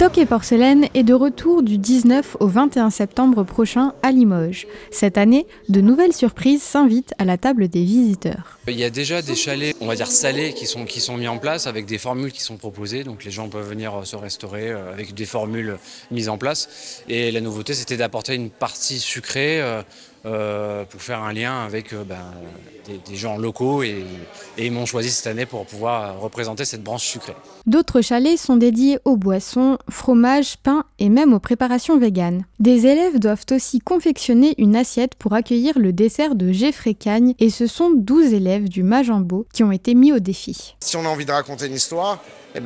Toc et Porcelaine est de retour du 19 au 21 septembre prochain à Limoges. Cette année, de nouvelles surprises s'invitent à la table des visiteurs. Il y a déjà des chalets, on va dire salés, qui sont mis en place avec des formules qui sont proposées. Donc les gens peuvent venir se restaurer avec des formules mises en place. Et la nouveauté, c'était d'apporter une partie sucrée pour faire un lien avec des gens locaux. Et ils m'ont choisi cette année pour pouvoir représenter cette branche sucrée. D'autres chalets sont dédiés aux boissons, fromage, pain et même aux préparations véganes. Des élèves doivent aussi confectionner une assiette pour accueillir le dessert de Geoffrey Cagne et ce sont 12 élèves du Majambo qui ont été mis au défi. Si on a envie de raconter une histoire,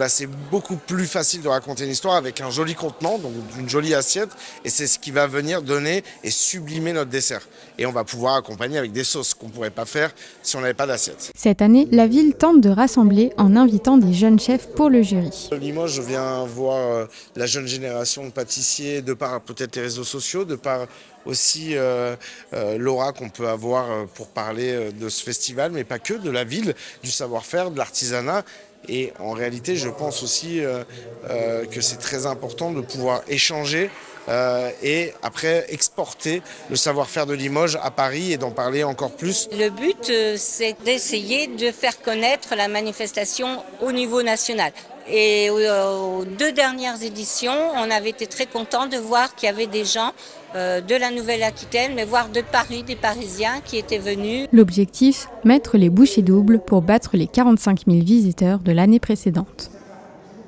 c'est beaucoup plus facile de raconter une histoire avec un joli contenant, donc une jolie assiette, et c'est ce qui va venir donner et sublimer notre dessert. Et on va pouvoir accompagner avec des sauces qu'on ne pourrait pas faire si on n'avait pas d'assiette. Cette année, la ville tente de rassembler en invitant des jeunes chefs pour le jury. Limoges, je viens voir la jeune génération de pâtissiers, de par peut-être les réseaux sociaux, de par aussi l'aura qu'on peut avoir pour parler de ce festival, mais pas que, de la ville, du savoir-faire, de l'artisanat. Et en réalité, je pense aussi que c'est très important de pouvoir échanger et après exporter le savoir-faire de Limoges à Paris et d'en parler encore plus. Le but, c'est d'essayer de faire connaître la manifestation au niveau national. Et aux 2 dernières éditions, on avait été très contents de voir qu'il y avait des gens de la Nouvelle-Aquitaine, mais voire de Paris, des Parisiens qui étaient venus. L'objectif, mettre les bouchées doubles pour battre les 45 000 visiteurs de l'année précédente.